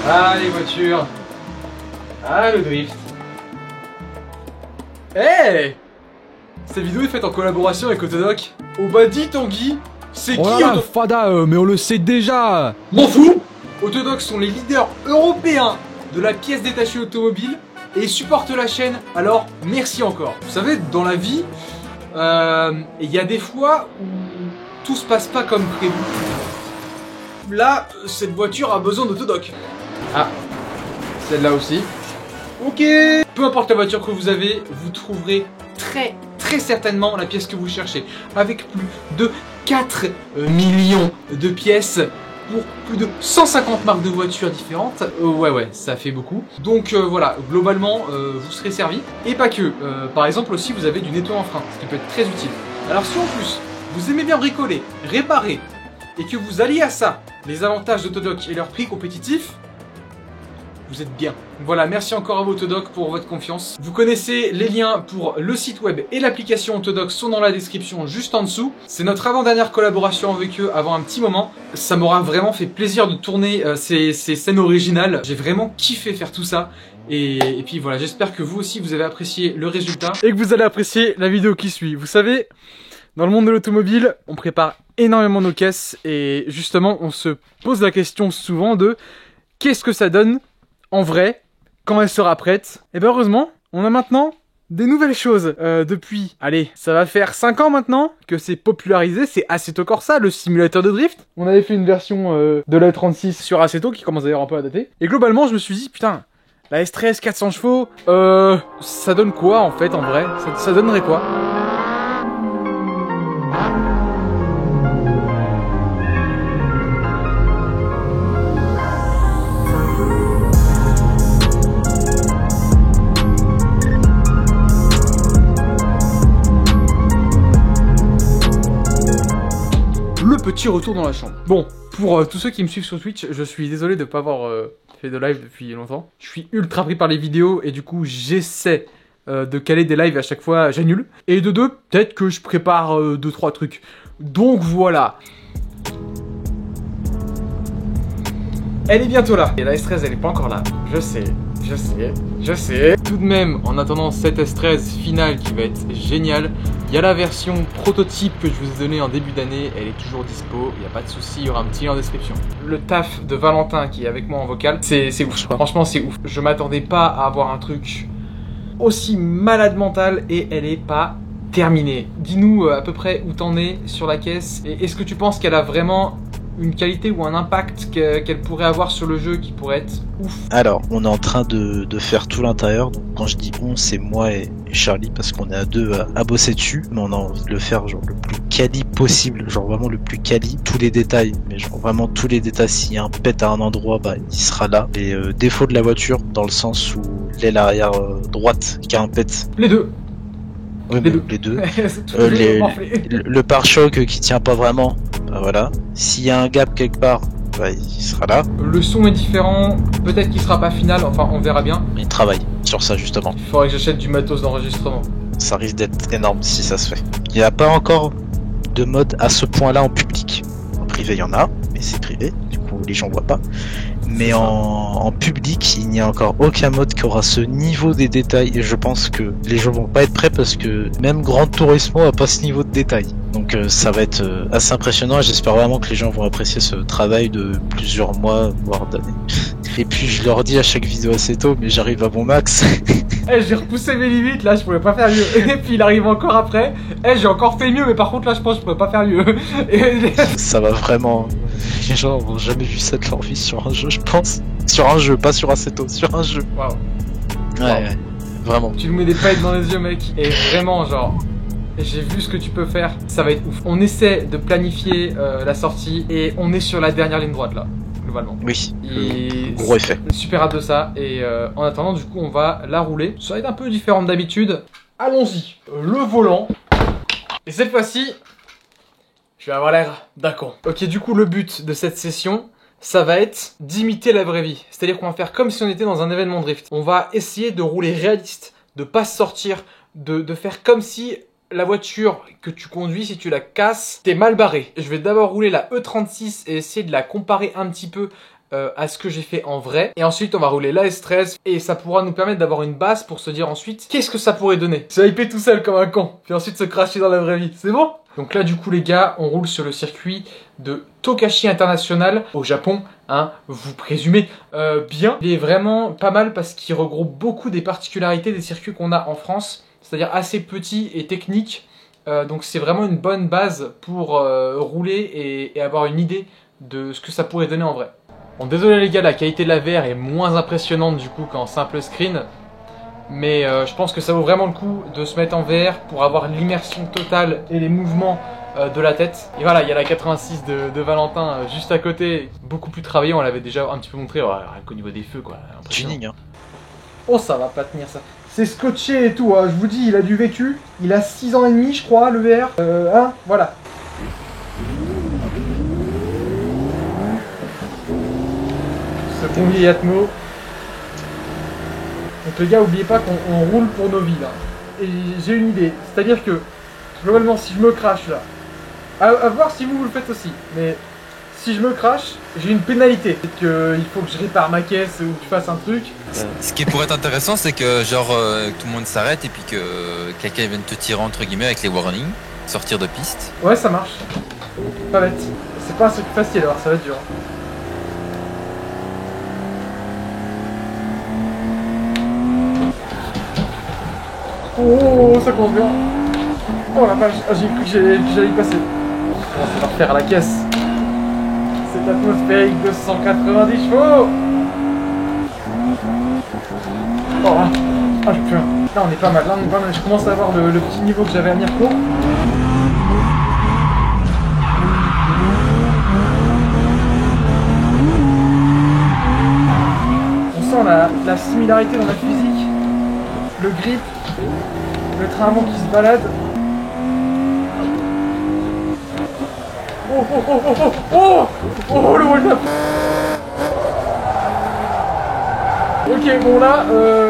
Ah, les voitures. Ah, le drift. Hey, cette vidéo est faite en collaboration avec Autodoc. Oh bah dis Tanguy, c'est Oh qui là là, Autodoc? Fada, mais on le sait déjà. M'en fous. Autodoc sont les leaders européens de la pièce détachée automobile et ils supportent la chaîne, alors merci encore. Vous savez, dans la vie, il y a des fois où tout se passe pas comme prévu. Là, cette voiture a besoin d'Autodoc. Ah, celle-là aussi. Ok. Peu importe la voiture que vous avez, vous trouverez très certainement la pièce que vous cherchez. Avec plus de 4 millions de pièces pour plus de 150 marques de voitures différentes. Ouais, ça fait beaucoup. Donc voilà, globalement, vous serez servi. Et pas que. Par exemple aussi, vous avez du nettoyant en frein, ce qui peut être très utile. Alors si en plus, vous aimez bien bricoler, réparer, et que vous alliez à ça les avantages d'Autodoc et leur prix compétitif, vous êtes bien. Voilà, merci encore à vous Autodoc pour votre confiance. Vous connaissez les liens pour le site web et l'application Autodoc sont dans la description juste en dessous. C'est notre avant-dernière collaboration avec eux avant un petit moment. Ça m'aura vraiment fait plaisir de tourner ces scènes originales. J'ai vraiment kiffé faire tout ça. Et puis voilà, j'espère que vous aussi vous avez apprécié le résultat. Et que vous allez apprécier la vidéo qui suit. Vous savez, dans le monde de l'automobile, on prépare énormément nos caisses. Et justement, on se pose la question souvent de qu'est-ce que ça donne en vrai, quand elle sera prête. Et ben heureusement, on a maintenant des nouvelles choses. Depuis, allez, ça va faire 5 ans maintenant que c'est popularisé, c'est Assetto Corsa, le simulateur de drift. On avait fait une version de la E36 sur Assetto qui commence d'ailleurs un peu à dater. Et globalement, je me suis dit, putain, la S13 400 chevaux, ça donne quoi en fait en vrai? Ça donnerait quoi? Petit retour dans la chambre. Bon, pour tous ceux qui me suivent sur Twitch, je suis désolé de ne pas avoir fait de live depuis longtemps. Je suis ultra pris par les vidéos et du coup j'essaie de caler des lives à chaque fois, j'annule. Et de deux, peut-être que je prépare 2-3 trucs. Donc voilà. Elle est bientôt là. Et la S13 elle est pas encore là. Je sais. Tout de même, en attendant cette S13 finale qui va être géniale, il y a la version prototype que je vous ai donnée en début d'année, elle est toujours dispo, il n'y a pas de souci, il y aura un petit lien en description. Le taf de Valentin qui est avec moi en vocal, c'est ouf, franchement c'est ouf. Je m'attendais pas à avoir un truc aussi malade mental et elle est pas terminée. Dis-nous à peu près où t'en es sur la caisse et est-ce que tu penses qu'elle a vraiment une qualité ou un impact qu'elle pourrait avoir sur le jeu qui pourrait être ouf? Alors, on est en train de faire tout l'intérieur. Donc, quand je dis on, c'est moi et Charlie parce qu'on est à deux à bosser dessus. Mais on a envie de le faire genre le plus quali possible, genre vraiment le plus quali, tous les détails. Mais genre vraiment tous les détails. S'il y a un pet à un endroit, bah il sera là. Les défauts de la voiture, dans le sens où l'aile arrière droite qui a un pet. Les deux. Oui, les deux. Le pare-choc qui tient pas vraiment, bah voilà. S'il y a un gap quelque part, bah il sera là. Le son est différent, peut-être qu'il sera pas final, enfin on verra bien. Il travaille sur ça justement. Il faudrait que j'achète du matos d'enregistrement. Ça risque d'être énorme si ça se fait. Il n'y a pas encore de mode à ce point-là en public. En privé il y en a, mais c'est privé, du coup les gens voient pas. Mais en public, il n'y a encore aucun mode qui aura ce niveau des détails et je pense que les gens vont pas être prêts parce que même Gran Turismo a pas ce niveau de détail. Donc ça va être assez impressionnant et j'espère vraiment que les gens vont apprécier ce travail de plusieurs mois, voire d'années. Et puis je leur dis à chaque vidéo assez tôt, mais j'arrive à mon max. J'ai repoussé mes limites, là je pouvais pas faire mieux. Et puis il arrive encore après. J'ai encore fait mieux, mais par contre là je pense que je pourrais pas faire mieux. Ça va vraiment... Les gens n'ont jamais vu ça de leur vie sur un jeu, je pense. Sur un jeu, pas sur Assetto, sur un jeu. Waouh. Ouais, vraiment. Tu nous mets des paillettes dans les yeux, mec. Et vraiment, genre, j'ai vu ce que tu peux faire. Ça va être ouf. On essaie de planifier la sortie et on est sur la dernière ligne droite là, globalement. Oui. Et gros effet. Super hâte de ça. Et en attendant, du coup, on va la rouler. Ça va être un peu différent d'habitude. Allons-y. Le volant. Et cette fois-ci, je vais avoir l'air d'un con. Ok, du coup, le but de cette session, ça va être d'imiter la vraie vie. C'est-à-dire qu'on va faire comme si on était dans un événement drift. On va essayer de rouler réaliste, de pas se sortir, de faire comme si la voiture que tu conduis, si tu la casses, t'es mal barré. Je vais d'abord rouler la E36 et essayer de la comparer un petit peu à ce que j'ai fait en vrai. Et ensuite, on va rouler la S13 et ça pourra nous permettre d'avoir une base pour se dire ensuite qu'est-ce que ça pourrait donner. Se hyper tout seul comme un con, puis ensuite se cracher dans la vraie vie. C'est bon? Donc là, du coup, les gars, on roule sur le circuit de Tokachi International au Japon. Hein, vous présumez bien. Il est vraiment pas mal parce qu'il regroupe beaucoup des particularités des circuits qu'on a en France, c'est-à-dire assez petit et technique. Donc c'est vraiment une bonne base pour rouler et avoir une idée de ce que ça pourrait donner en vrai. Bon, désolé les gars, la qualité de la VR est moins impressionnante du coup qu'en simple screen. Mais je pense que ça vaut vraiment le coup de se mettre en VR pour avoir l'immersion totale et les mouvements de la tête. Et voilà, il y a la 86 de Valentin juste à côté, beaucoup plus travaillée, on l'avait déjà un petit peu montré, rien qu'au niveau des feux quoi. Tuning, hein. Oh ça va pas tenir ça. C'est scotché et tout, hein. Je vous dis, il a du vécu. Il a 6 ans et demi je crois, le VR. Hein, voilà. Ce bon vieil Atmo. Donc les gars, oubliez pas qu'on roule pour nos vies là. Et j'ai une idée, c'est-à-dire que globalement si je me crache là, à voir si vous le faites aussi, mais si je me crache, j'ai une pénalité. C'est qu'il faut que je répare ma caisse ou que je fasse un truc. Ce qui pourrait être intéressant, c'est que genre tout le monde s'arrête et puis que quelqu'un vienne te tirer entre guillemets avec les warnings, sortir de piste. Ouais, ça marche. Pas bête. C'est pas un truc facile alors, ça va être dur. Oh, ça commence bien. Oh la vache, j'ai cru que j'allais y passer. On va refaire à la caisse. Cette atmosphérique de 190 chevaux. Oh, ah, j'ai plus rien. Là, on est pas mal. Là, on est pas mal. Je commence à avoir le petit niveau que j'avais à Mirko. On sent la similarité dans la physique. Le grip. Le train avant qui se balade. Oh oh oh oh oh oh oh le wall-up. Ok bon là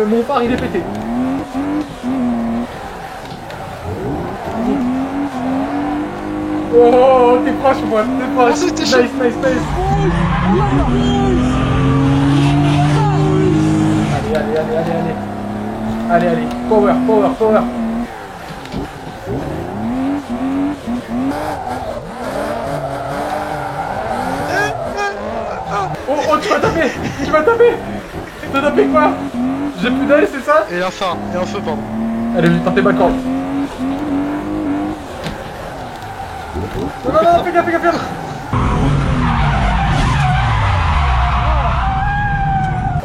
mon phare il est pété. Oh t'es proche moi, t'es proche. Nice nice nice. Allez allez allez allez allez. Allez allez, power power power. Oh, oh, tu m'as tapé! Tu m'as tapé! T'as tapé quoi? J'ai plus d'aile, c'est ça? Et un feu, pardon. Allez, j'ai tenté ma corde. Non, non, non, fais gaffe, fais gaffe, fais gaffe!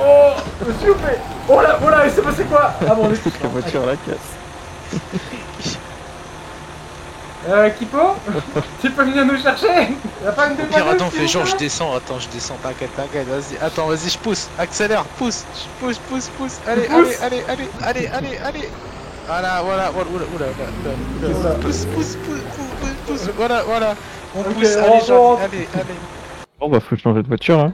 Oh, je me suis loupé! Oh là, il s'est passé quoi? Ah bon, on est tous La voiture à la casse. Kipo? Tu peux venir nous chercher? Y'a pas une Pire, attends, fais genre, je descends, t'inquiète, vas-y, attends, vas-y, je pousse, accélère, pousse, allez, allez, voilà, pousse, voilà, on pousse, allez. Bon bah faut changer de voiture hein.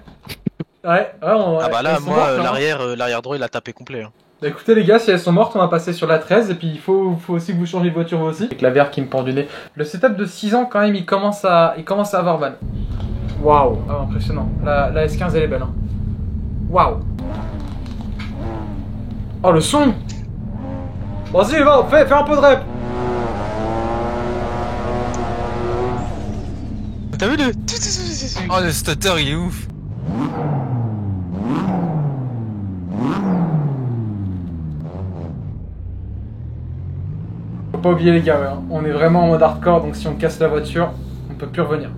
Ouais, on... Ah bah là, elles sont moi, mortes, hein. l'arrière droit, il a tapé complet. Hein. Bah écoutez les gars, si elles sont mortes, on va passer sur la 13 et puis il faut aussi que vous changez de voiture vous aussi. Avec la VR qui me pend du nez. Le setup de 6 ans quand même, il commence à avoir ban. Waouh, ah, impressionnant. La S15 elle est belle. Hein. Waouh. Oh le son. Vas-y, va, fais un peu de rep. T'as vu le... Oh le stutter il est ouf. Faut pas oublier les gars, ouais, hein. On est vraiment en mode hardcore, donc si on casse la voiture, on peut plus revenir.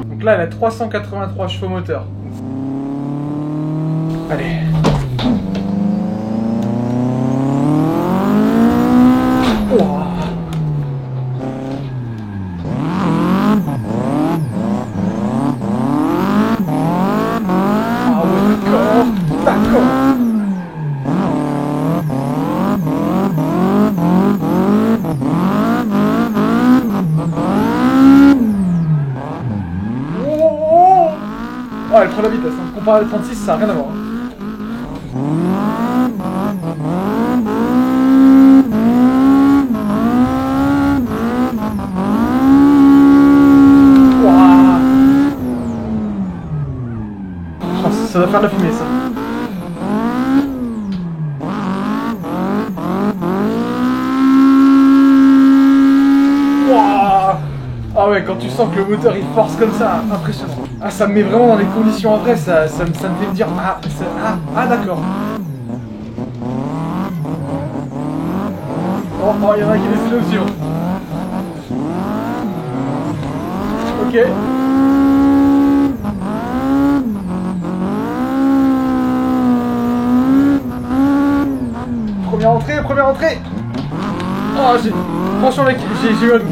Donc là, elle a 383 chevaux moteur. Allez. Oh. Oh, elle prend la vitesse, hein. Comparé à la 36, ça n'a rien à voir. Hein. faire de la fumée, ça. Wouah. Ah ouais, quand tu sens que le moteur il force comme ça, impressionnant. Ah, ça me met vraiment dans les conditions en vrai, ça me fait me dire d'accord. Oh, il y en a qui laissent l'option. Ok. Première entrée. Oh, franchement mec, j'ai eu un doute.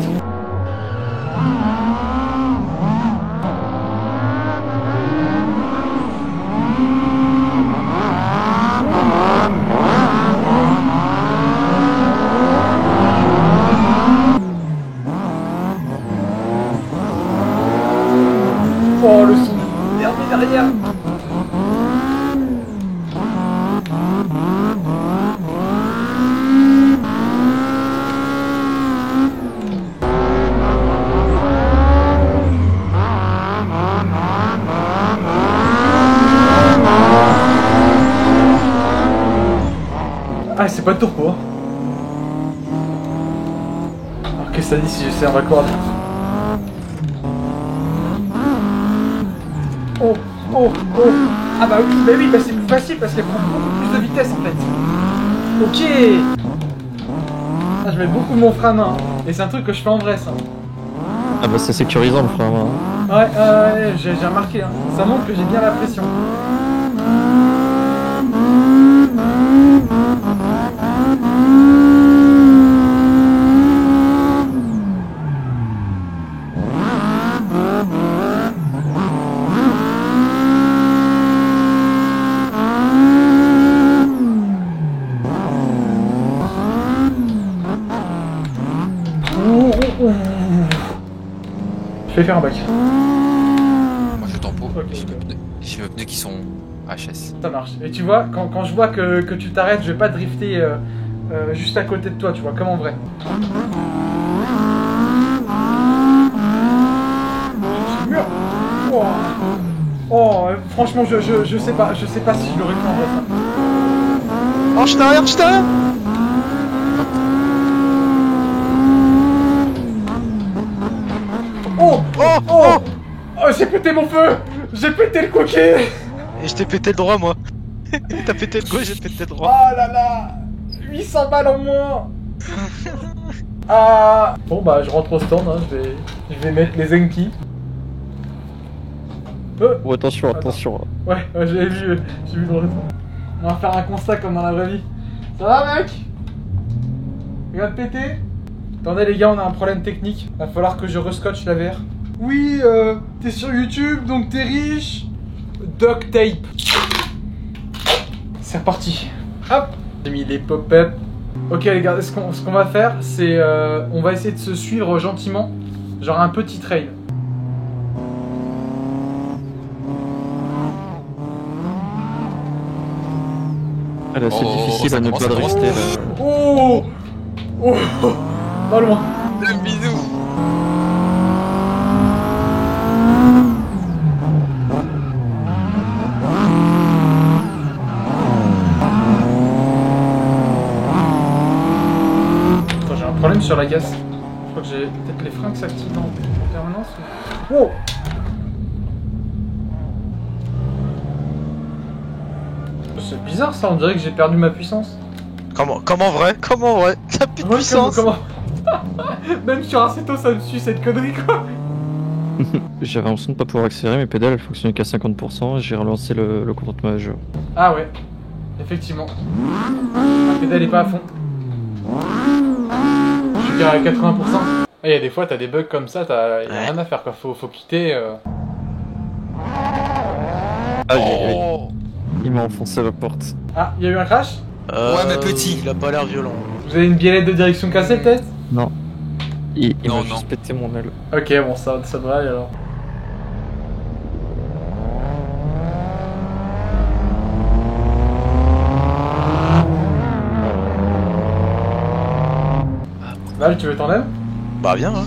Oh, le son derrière. Ah, c'est pas de tourpeau. Alors qu'est-ce que ça dit si j'essaie un raccord? Oh. Ah bah oui, c'est plus facile parce qu'elle prend beaucoup plus de vitesse en fait. Ok. Ah, je mets beaucoup mon frein à main. Et c'est un truc que je fais en vrai ça. Ah bah c'est sécurisant le frein à main. Ouais, j'ai remarqué. Hein. Ça montre que j'ai bien la pression. Je vais faire un bac. Moi je tempo. Ok, J'ai mes pneus qui sont HS. Ça marche. Et tu vois, quand je vois que tu t'arrêtes, je vais pas drifter juste à côté de toi, tu vois, comme en vrai. Mur. Oh, franchement, je sais pas si je l'aurais fait en vrai ça. Oh, je t'arrière. Oh, j'ai pété mon feu. J'ai pété le coquet. Et je t'ai pété le droit, moi. T'as pété le gauche, j'ai pété le droit. Oh là là, 800 balles en moins. Ah. Bon bah je rentre au stand, hein. je vais mettre les Enki. Oh attention. Ouais, j'ai vu dans le retour. On va faire un constat comme dans la vraie vie. Ça va mec? Regarde péter. Attendez les gars, on a un problème technique. Va falloir que je rescotche la VR. Oui, t'es sur YouTube, donc t'es riche. Duct tape. C'est reparti. Hop, j'ai mis les pop-up. Ok les gars, ce qu'on va faire, c'est on va essayer de se suivre gentiment, genre un petit trail. Ah là c'est difficile à ne pas drister là. Oh, pas loin. Le bisou. J'ai un problème sur la casse. Je crois que j'ai peut-être les freins qui s'activent en permanence. Oh. C'est bizarre ça, on dirait que j'ai perdu ma puissance. Comment vrai? T'as plus de Ouais, puissance. comment Même sur Aceto ça me suit cette connerie quoi. J'avais l'impression de pas pouvoir accélérer, mes pédales elles fonctionnaient qu'à 50%, j'ai relancé le contentement à jeu. Ah ouais, effectivement. La pédale est pas à fond. Je suis qu'à 80%. Il y a des fois t'as des bugs comme ça, y'a rien à faire quoi, faut quitter. Il m'a enfoncé la porte. Ah, il y a eu un crash? Ouais, mais petit. Il a pas l'air violent. Vous avez une biellette de direction cassée peut-être? Non. Il Non, m'a juste pété mon aile. Ok, bon ça devrait aller alors. Val, tu veux t'en aller? Bah bien hein.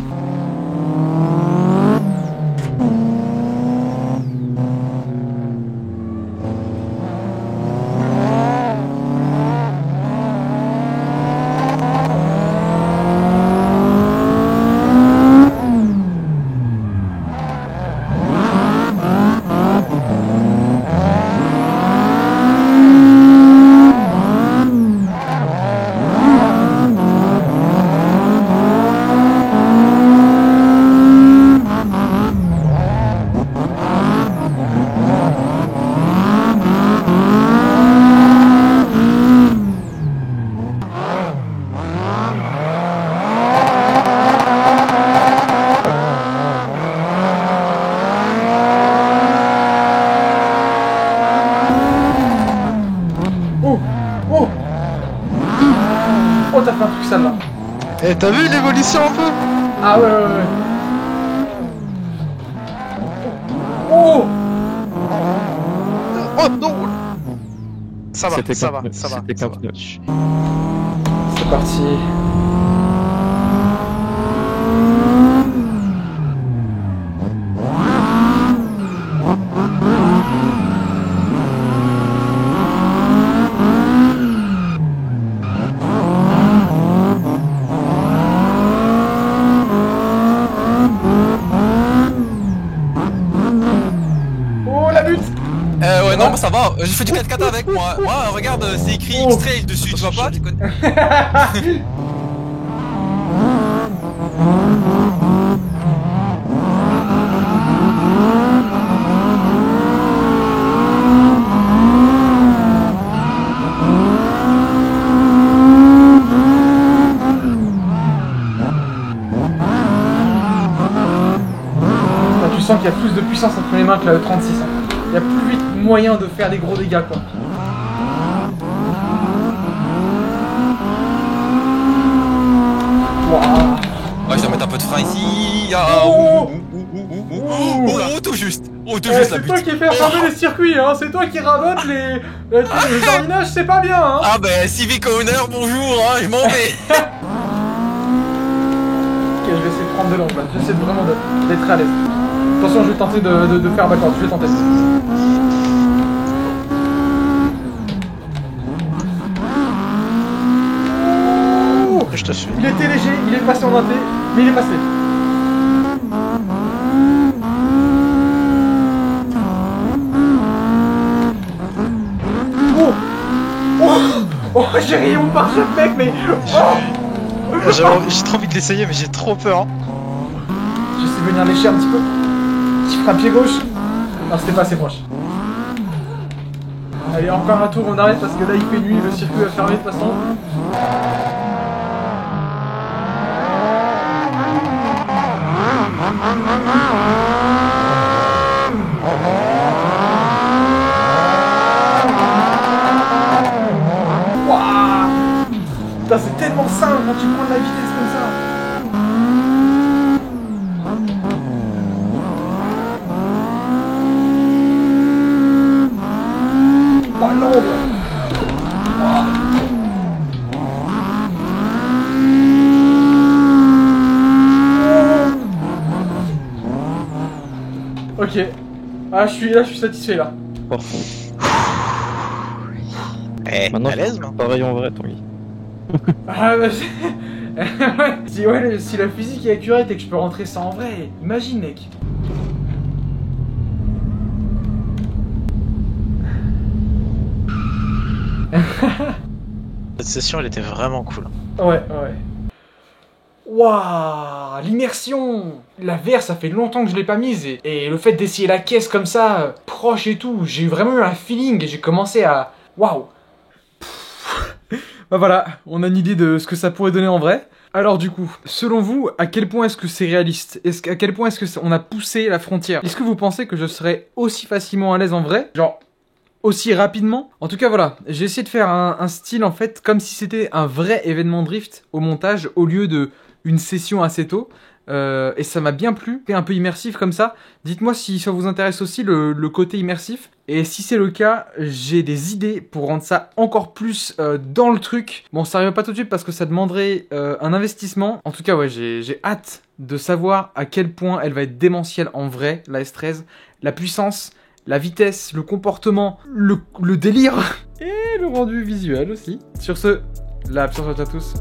comment t'as fait un truc sale là? Eh, t'as vu l'évolution un peu? Ah ouais. Oh! Oh non! Ça va, C'était ça va, convenu, ça va. c'était ça va. convenu. C'est parti. Oh la butte! Ouais, non, ça va. J'ai fait du 4x4 avec moi. Moi, regarde, c'est écrit Oh. X-Trail dessus, tu vois pas? Tu connais... Ah, tu sens qu'il y a plus de puissance entre les mains que le 36. Hein. Il y a plus vite moyen de faire des gros dégâts quoi. Waouh. Ouais, je vais mettre un peu de frein ici. Ah, Oh. oh, tout juste. Oh, tout Eh, juste la c'est toi butte. qui fais fermer les circuits, hein. C'est toi qui rabote les jardinages, c'est pas bien, hein. Ah, ben, Civic Owner, bonjour, hein, je m'en vais. Ok, je vais essayer de prendre de l'angle, là. J'essaie vraiment d'être à l'aise. Attention, je vais tenter de faire backward, je vais tenter. Oh, Je te suis. il était léger, il est passé en inté, mais il est passé. Oh, oh, j'ai ri mon pare-choc mec, mais oh. J'ai trop envie de l'essayer, mais j'ai trop peur. J'essaie de venir lécher un petit peu. Je ferai un pied gauche. Non, c'était pas assez proche. Allez, encore un tour, on arrête parce que là il fait nuit, le circuit va fermer de toute façon. Waouh! Putain, c'est tellement simple quand tu prends de la vitesse comme ça. Oh l'ombre! Ok. Ah, je suis satisfait là. Parfait. Eh, Maintenant, à l'aise, non? pareil en vrai, Tanguy. Ah bah si la physique est accurate et que je peux rentrer ça en vrai, imagine mec. Cette session, elle était vraiment cool. Ouais. Waouh, l'immersion! La VR, ça fait longtemps que je l'ai pas mise et le fait d'essayer la caisse comme ça, proche et tout, j'ai vraiment eu un feeling et j'ai commencé à... Waouh! Bah voilà, on a une idée de ce que ça pourrait donner en vrai. Alors du coup, selon vous, à quel point est-ce que c'est réaliste? À quel point est-ce que on a poussé la frontière? Est-ce que vous pensez que je serais aussi facilement à l'aise en vrai? Genre... aussi rapidement. En tout cas voilà, j'ai essayé de faire un style en fait comme si c'était un vrai événement drift au montage au lieu de une session assez tôt. Et ça m'a bien plu, c'est un peu immersif comme ça. Dites-moi si ça vous intéresse aussi le côté immersif. Et si c'est le cas, j'ai des idées pour rendre ça encore plus dans le truc. Bon, ça arrive pas tout de suite parce que ça demanderait un investissement. En tout cas, ouais, j'ai hâte de savoir à quel point elle va être démentielle en vrai, la S13. La puissance, la vitesse, le comportement, le délire et le rendu visuel aussi. Sur ce, la absence à tous.